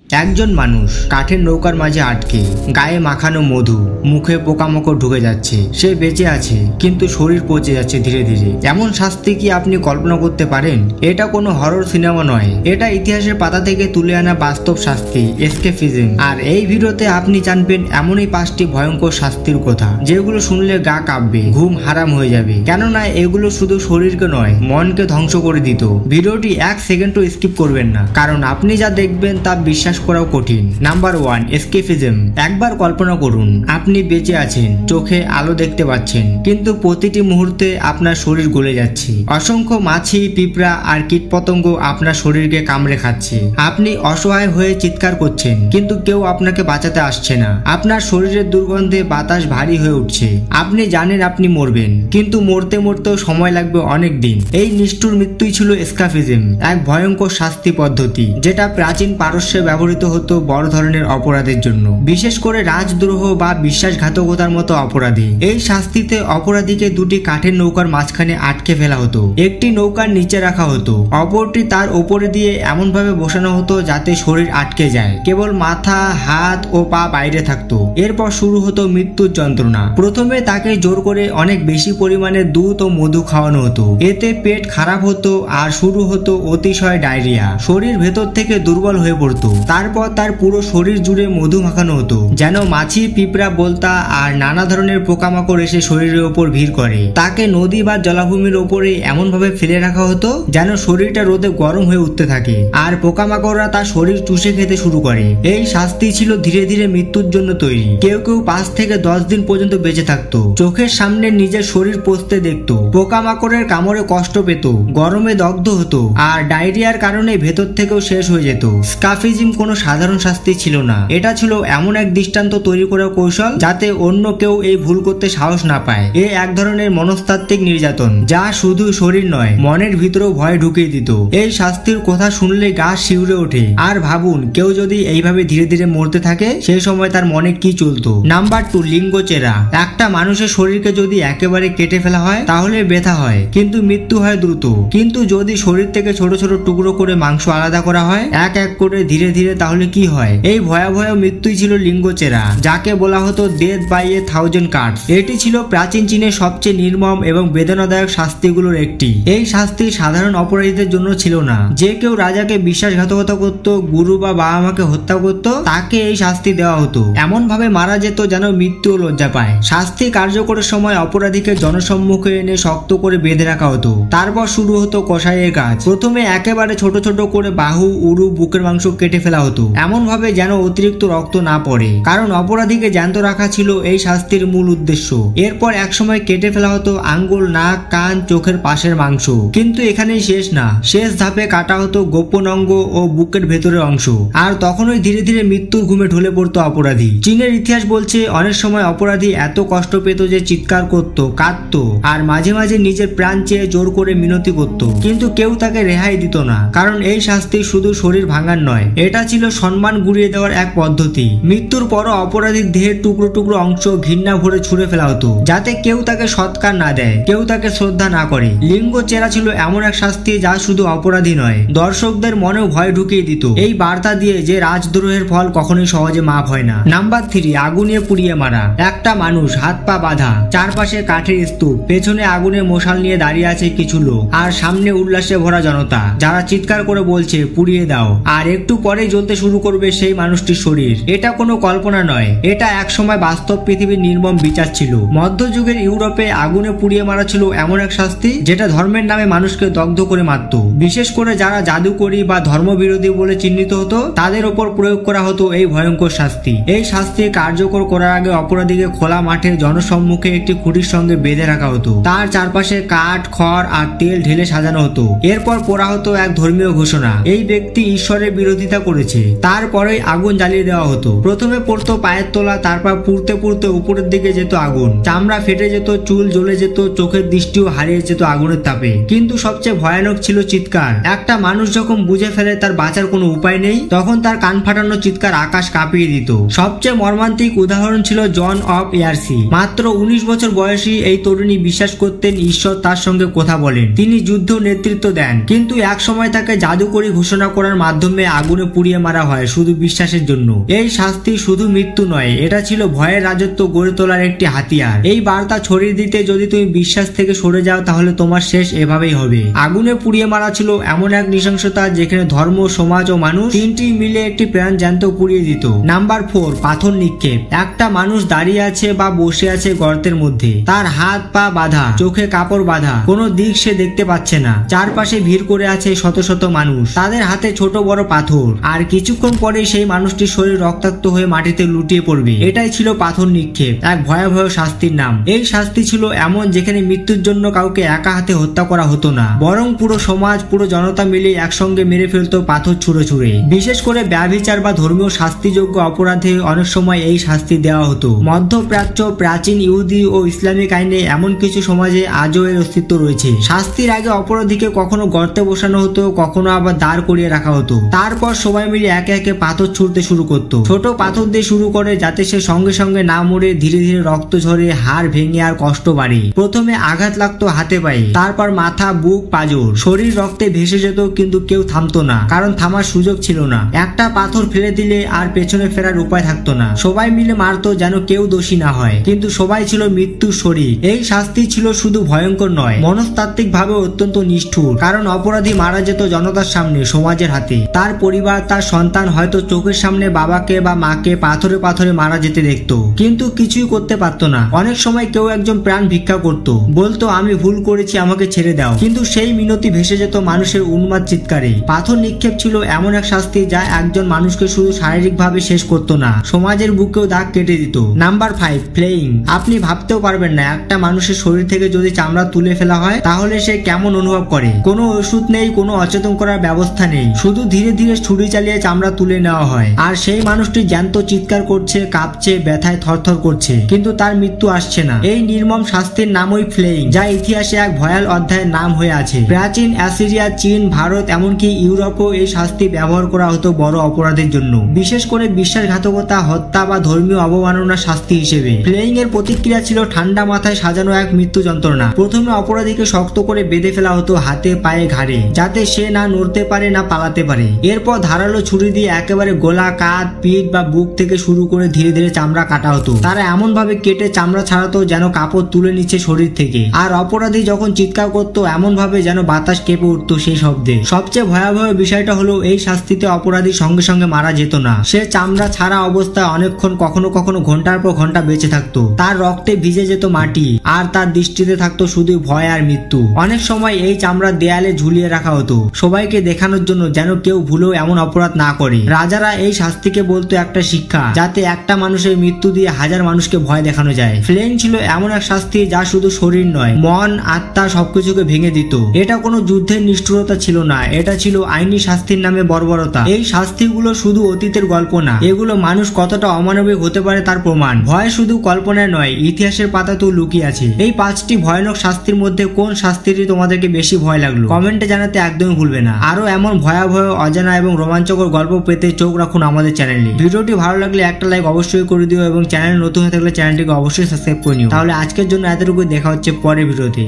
একজন মানুষ কাঠের নৌকার মাঝে আটকে, গায়ে মাখানো মধু, মুখে পোকামাকড় ঢুকে যাচ্ছে। সে বেঁচে আছে কিন্তু শরীর পচে যাচ্ছে ধীরে ধীরে। এমন শাস্তি কি আপনি কল্পনা করতে পারেন? এটা কোনো হরর সিনেমা নয়, এটা ইতিহাসের পাতা থেকে তুলে আনা বাস্তব শাস্তি, এসকেপিজম। আর এই ভিডিওতে আপনি জানবেন এমনই 5টি ভয়ঙ্কর শাস্তির কথা, যেগুলো শুনলে গা কাঁপবে, ঘুম হারাম হয়ে যাবে। কেননা এগুলো শুধু শরীরকে নয়, মনকে ধ্বংস করে দিত। ভিডিওটি 1 সেকেন্ডও স্কিপ করবেন না, কারণ আপনি যা দেখবেন তা বিশ্বাস করাও কঠিন। নাম্বার 1, এসকেপিজম। একবার কল্পনা করুন, আপনি বেঁচে আছেন, চোখে আলো দেখতে পাচ্ছেন, কিন্তু প্রতিটি মুহূর্তে আপনার শরীর গলে যাচ্ছে। অসংখ্য মাছি, পিঁপড়া আর কীটপতঙ্গ আপনার শরীরকে কামড়ে খাচ্ছে। আপনি অসহায় হয়ে চিৎকার করছেন, কিন্তু কেউ আপনাকে বাঁচাতে আসছে না। আপনার শরীরের দুর্গন্ধে বাতাস ভারী হয়ে উঠছে। আপনি জানেন আপনি মরবেন, কিন্তু মরতে মরতেও সময় লাগবে অনেক দিন। এই নিষ্ঠুর মৃত্যুই ছিল এসকেপিজম, এক ভয়ঙ্কর শাস্তি পদ্ধতি, যেটা প্রাচীন পারস্যে ব্যবহৃত হতো বড় ধরনের অপরাধের জন্য, বিশেষ করে রাজদ্রোহ বা বিশ্বাসঘাতকতার মতো অপরাধী। এই শাস্তিতে অপরাধীকে দুটি কাঠের নৌকার মাঝখানে আটকে ফেলা হতো। একটি নৌকার নিচে রাখা হতো, অপরটি তার উপরে দিয়ে এমন ভাবে বসানো হতো যাতে শরীর আটকে যায়, কেবল মাথা, হাত ও পা বাইরে থাকতো। এরপর শুরু হতো মৃত্যুর যন্ত্রণা। প্রথমে তাকে জোর করে অনেক বেশি পরিমাণে দুধ ও মধু খাওয়ানো হতো। এতে পেট খারাপ হতো আর শুরু হতো অতিশয় ডায়রিয়া। শরীর ভেতর থেকে দুর্বল হয়ে পড়তো। তারপর তার পুরো শরীর জুড়ে মধু মাখানো হতো, যেন মাছি, পিঁপড়া, বলতা আর নানা ধরনের পোকামাকড় এসে শরীরের ওপর ভিড় করে। তাকে নদী বা জলাভূমির ওপরে এমন ভাবে ফেলে রাখা হতো যেন শরীরটা রোদে গরম হয়ে উঠতে থাকে, আর পোকামাকড়রা তার শরীর চুষে খেতে শুরু করে। এই শাস্তি ছিল ধীরে ধীরে মৃত্যুর জন্য তৈরি। কেউ কেউ 5 থেকে 10 দিন পর্যন্ত বেঁচে থাকতো। চোখের সামনে নিজের শরীর পচতে দেখতো, পোকামাকড়ের কামড়ে কষ্ট পেত, গরমে দগ্ধ হতো, আর ডায়রিয়ার কারণে ভেতর থেকেও শেষ হয়ে যেত। এসকেপিজম কোনো সাধারণ শাস্তি ছিল না, এটা ছিল এমন এক দৃষ্টান্ত তৈরি করার কৌশল যাতে অন্য কেউ এই ভুল করতে সাহস না পায়। এ এক ধরনের মনস্তাত্ত্বিক নির্যাতন, যা শুধু শরীর নয়, মনের ভিতরেও ভয় ঢুকিয়ে দিত। এই শাস্তির কথা শুনলে গা শিউরে ওঠে। আর ভাবুন, কেউ যদি এইভাবে ধীরে ধীরে মরতে থাকে, সেই সময় তার মনে কি চলতো। নাম্বার 2, লিঙ্গচেরা। একটা মানুষের শরীরকে যদি একেবারে কেটে ফেলা হয় তাহলে ব্যথা হয়, কিন্তু মৃত্যু হয় দ্রুত। কিন্তু যদি শরীর থেকে ছোট ছোট টুকরো করে মাংস আলাদা করা হয় এক এক করে ধীরে ধীরে, তাহলে কি হয়? এই ভয়াবহ মৃত্যুই ছিল লিঙ্গচেরা, যাকে বলা হতো ডেথ বাই এ 1000 কাটস। এটি ছিল প্রাচীন চীনের সবচেয়ে নির্মম এবং বেদনাদায়ক শাস্তিগুলোর একটি। এই শাস্তি সাধারণ অপরাধীদের জন্য ছিল না। যে কেউ রাজাকে বিশ্বাসঘাতকতা করত, গুরু বা বাবা মাকে হত্যা করত, তাকে এই শাস্তি দেওয়া হতো। এমন ভাবে মারা যেত যেন মৃত্যু লজ্জা পায়। শাস্তি কার্যকরের সময় অপরাধীকে জনসম্মুখে এনে শক্ত করে বেঁধে রাখা হতো। তারপর শুরু হতো কসাইয়ের কাজ। প্রথমে একেবারে ছোট ছোট করে বাহু, উরু, বুকের মাংস কেটে ফেলা হতো, এমন ভাবে যেন অতিরিক্ত রক্ত না পড়ে, কারণ অপরাধীকে জ্যান্ত রাখা ছিল এই শাস্তির মূল উদ্দেশ্য। এরপর একসময় কেটে ফেলা হতো আঙ্গুল, নাক, কান, চোখের পাশের মাংস। কিন্তু এখানেই শেষ না, শেষ ধাপে কাটা হতো গোপন অঙ্গ ও বুকের ভেতরের অংশ। আর তখনই ধীরে ধীরে মৃত্যুর ঘুমে ঢলে পড়তো অপরাধী। চীনের ইতিহাস বলছে অনেক সময় অপরাধী এত কষ্ট পেত যে চিৎকার করত, কাঁদতো, আর মাঝে মাঝে নিজের প্রাণ চেয়ে জোর করে মিনতি করত, কিন্তু কেউ তাকে রেহাই দিত না। কারণ এই শাস্তি শুধু শরীর ভাঙার নয়, এটা ছিল সম্মান গুড়িয়ে দেওয়ার এক পদ্ধতি। মৃত্যুর পরও অপরাধীর দেহের টুকরো টুকরো অংশ ঘৃণা ভরে ছুঁড়ে ফেলা হতো, যাতে কেউ তাকে সৎকার না দেয়, কেউ তাকে শ্রদ্ধা না করে। লিঙ্গচেরা ছিল এমন এক শাস্তি যা শুধু অপরাধী নয়, দর্শকদের মনেও ভয় ঢুকিয়ে দিত, এই বার্তা দিয়ে যে রাজদ্রোহের ফল কখনোই সহজে মাফ হয় না। নাম্বার 3, আগুনে পুড়িয়ে মারা। একটা মানুষ, হাত পা বাঁধা, চারপাশে কাঠের স্তূপ, পেছনে আগুনের মশাল নিয়ে দাঁড়িয়ে আছে কিছু লোক, আর সামনে উল্লাসে ভরা জনতা, যারা চিৎকার করে বলছে পুড়িয়ে দাও। আর একটু পরে জ্বলতে শুরু করবে সেই মানুষটির শরীর। এটা কোনো কল্পনা নয়, এটা একসময় বাস্তব পৃথিবীর নির্মম বিচার ছিল। মধ্যযুগের ইউরোপে আগুনে পুড়িয়ে মারা ছিল এমন এক শাস্তি যেটা ধর্মের নামে মানুষকে দগ্ধ করে মারত। বিশেষ করে যারা জাদুকরী বা ধর্মবিরোধী বলে চিহ্নিত হতো, তাদের ওপর প্রয়োগ করা হতো এই ভয়ঙ্কর শাস্তি। এই শাস্তি কার্যকর করার আগে অপরাধীকে খোলা মাঠে জনসম্মুখে একটি খুঁটির সঙ্গে বেঁধে রাখা হতো। তার চারপাশে কাঠ, খড় আর তেল ঢেলে সাজানো হতো। এরপর পড়া হতো এক ধর্মীয় ঘোষণা, এই ব্যক্তি ঈশ্বরের বিরোধিতা করেছে। তারপরেই আগুন জ্বালিয়ে দেওয়া হতো। প্রথমে পড়তো পায়ের তোলা, তারপর পুড়তে পুড়তে উপরের দিকে যেত আগুন, চামড়া ফেটে যেত, চুল জ্বলে যেত, চোখের দৃষ্টিও হারিয়ে যেত আগুনের তাপে। কিন্তু সবচেয়ে ভয়ানক ছিল চিৎকার। একটা মানুষ যখন বুঝে ফেলে তার বাঁচার কোনো উপায় নেই, তখন তার কান ফাটানো চিৎকার আকাশ কাঁপিয়ে দিত। সবচেয়ে মর্মান্তিক উদাহরণ ছিল জন অফ এয়ারসি। মাত্র 19 বছর বয়সী এই তরুণী বিশ্বাস করতেন ঈশ্বর তার সঙ্গে কথা বলেন, তিনি যুদ্ধ নেতৃত্ব দেন, কিন্তু এক সময় তাকে জাদুকরী ঘোষণা করার মাধ্যমে আগুনে পুড়িয়ে পুড়িয়ে মারা হয় শুধু বিশ্বাসের জন্য। এই শাস্তি শুধু মৃত্যু নয়, এটা ছিল ভয়ের রাজত্ব গড়ে তোলার একটি হাতিয়ার। এই বার্তা ছড়িয়ে দিতে যদি তুমি বিশ্বাস থেকে সরে যাও তাহলে তোমার শেষ এভাবেই হবে। আগুনে পুড়িয়ে মারা ছিল এমন এক নৃশংসতা যেখানে ধর্ম, সমাজ ও মানুষ তিনটি মিলে একটি প্রাণ জ্যান্ত পুড়িয়ে দিত। নাম্বার 4, পাথর নিক্ষেপ। একটা মানুষ দাঁড়িয়ে আছে বা বসে আছে গর্তের মধ্যে, তার হাত পা বাঁধা, চোখে কাপড় বাঁধা, কোনো দিক সে দেখতে পাচ্ছে না। চারপাশে ভিড় করে আছে শত শত মানুষ, তাদের হাতে ছোট বড় পাথর, আর কিছুক্ষণ পরে সেই মানুষটির শরীর রক্তাক্ত হয়ে মাটিতে লুটিয়ে পড়বে। এটাই ছিল পাথর নিক্ষেপ, এক ভয়াবহ শাস্তির নাম। এই শাস্তি ছিল এমন যেখানে মৃত্যুর জন্য কাউকে একা হাতে হত্যা করা হতো না, বরং পুরো সমাজ, পুরো জনতা মিলে একসঙ্গে মেরে ফেলতো পাথর ছুঁড়ে ছুঁড়ে। বিশেষ করে ব্যভিচার বা ধর্মীয় শাস্তিযোগ্য অপরাধে অনেক সময় এই শাস্তি দেওয়া হতো। মধ্যপ্রাচ্য, প্রাচীন ইহুদি ও ইসলামিক আইনে এমন কিছু সমাজে আজও এর অস্তিত্ব রয়েছে। শাস্তির আগে অপরাধীকে কখনো গর্তে বসানো হতো, কখনো আবার দাঁড় করিয়ে রাখা হতো। তারপর সবাই মিলে একে একে পাথর ছুঁড়তে শুরু করত। ছোট পাথর দিয়ে শুরু করে যাতে সে সঙ্গে সঙ্গে না মরে ধীরে ধীরে রক্ত ঝরে, হাড় ভেঙে আর কষ্ট বাড়ে। প্রথমে আঘাত লাগতো হাতে পায়ে, তারপর মাথা, বুক, পাঁজর, শরীর রক্তে ভেসে যেত, কিন্তু কেউ থামতো না, কারণ থামার সুযোগ ছিল না। একটা পাথর ফেলে দিলে আর পেছনে ফেরার উপায় থাকতো না। সবাই মিলে মারতো যেন কেউ দোষী না হয়, কিন্তু সবাই ছিল মৃত্যুর শরীর। এই শাস্তি ছিল শুধু ভয়ঙ্কর নয়, মনস্তাত্ত্বিক ভাবে অত্যন্ত নিষ্ঠুর, কারণ অপরাধী মারা যেত জনতার সামনে, সমাজের হাতে। তার পরিবার, তার সন্তান হয়তো চোখের সামনে বাবাকে বা মাকে পাথরে পাথরে মারা যেতে দেখতো, কিন্তু কিছুই করতে পারতো না। অনেক সময় কেউ একজন প্রাণ ভিক্ষা করত, বলতো আমি ভুল করেছি, আমাকে ছেড়ে দাও, কিন্তু সেই মিনতি ভেসে যেত মানুষের উন্মাদ চিৎকারে। পাথর নিক্ষেপ ছিল এমন এক শাস্তি যা একজন মানুষকে শুধু শারীরিকভাবে শেষ করতো না, সমাজের বুকেও দাগ কেটে দিত। Number 5, feeling. আপনি ভাবতেও পারবেন না একটা মানুষের শরীর থেকে যদি চামড়া তুলে ফেলা হয় তাহলে সে কেমন অনুভব করে। কোনো ওষুধ নেই, কোনো অচেতন করার ব্যবস্থা নেই, শুধু ধীরে ধীরে ছুরি চালিয়ে চামড়া তুলে নেওয়া হয়। আর সেই মানুষটি জ্যান্ত চিৎকার করছে, কাঁপছে, ব্যথায় থরথর করছে, কিন্তু তার মৃত্যু আসছে না। এই নির্মম শাস্তির নামই ফ্লেইং, যা ইতিহাসে এক ভয়াল অধ্যায়ের নাম হয়ে আছে। প্রাচীন অ্যাসিরিয়া, চীন, ভারত, এমনকি ইউরোপেও এই শাস্তি ব্যবহার করা হতো বড় অপরাধের জন্য, বিশেষ করে বিশ্বাসঘাতকতা, হত্যা বা ধর্মীয় অবমাননা শাস্তি হিসেবে। ফ্লেইং এর প্রতিক্রিয়া ছিল ঠান্ডা মাথায় সাজানো এক মৃত্যু যন্ত্রণা। প্রথমে অপরাধীকে শক্ত করে বেঁধে ফেলা হতো হাতে, পায়ে, ঘাড়ে, যাতে সে না নড়তে পারে না পালাতে পারে। এরপর ধারালো ছুরি দিয়ে একেবারে গলা, কাঁধ, পিঠ বা বুক থেকে শুরু করে ধীরে ধীরে চামড়া কাটা হতো। তারা এমন ভাবে কেটে চামড়া ছাড়াতো যেন কাপড় তুলে নিচ্ছে শরীর থেকে। আর অপরাধী যখন চিৎকার করতো এমন ভাবে যেন বাতাস কেঁপে উঠতো সেই শব্দে। সবচেয়ে ভয়াবহ বিষয়টা হলো এই শাস্তিতে অপরাধী সঙ্গে সঙ্গে মারা যেত না। সে চামড়া ছাড়া অবস্থায় অনেকক্ষণ, কখনো কখনো ঘন্টার পর ঘন্টা বেঁচে থাকতো। তার রক্তে ভিজে যেত মাটি, আর তার দৃষ্টিতে থাকতো শুধু ভয় আর মৃত্যু। অনেক সময় এই চামড়া দেয়ালে ঝুলিয়ে রাখা হতো, সবাইকে দেখানোর জন্য যেন কেউ ভুলেও এমন অপরাধ না করে। রাজারা এই শাস্তিকে বলতো একটা শিক্ষা, যাতে একটা মানুষের মৃত্যু দিয়ে হাজার মানুষকে ভয় দেখানো যায়। ফ্লেইং ছিল এমন এক শাস্তি যা শুধু শরীর নয়, মন, আত্মা সবকিছুকে ভেঙে দিত। এটা কোনো যুদ্ধের নিষ্ঠুরতা ছিল না, এটা ছিল আইনি শাস্তির নামে বর্বরতা। এই শাস্তিগুলো শুধু অতীতের গল্প না, এগুলো মানুষ কতটা অমানবিক হতে পারে তার প্রমাণ। ভয় শুধু কল্পনায় নয়, ইতিহাসের পাতাতেও লুকিয়ে আছে। এই 5টি ভয়ানক শাস্তির মধ্যে কোন শাস্তিটি তোমাদেরকে বেশি ভয় লাগলো কমেন্টে জানাতে একদমই ভুলবে না। আরো এমন ভয়াবহ, অজানা এবং রোমাঞ্চকর গল্প পেতে চোখ রাখুন আমাদের চ্যানেলে। ভিডিওটি ভালো লাগলে একটা লাইক অবশ্যই করে দিও, এবং চ্যানেল নতুন হয়ে থাকলে চ্যানেলটিকে অবশ্যই সাবস্ক্রাইব করে নিও। তাহলে আজকের জন্য এতটুকু, দেখা হচ্ছে পরের ভিডিওতে।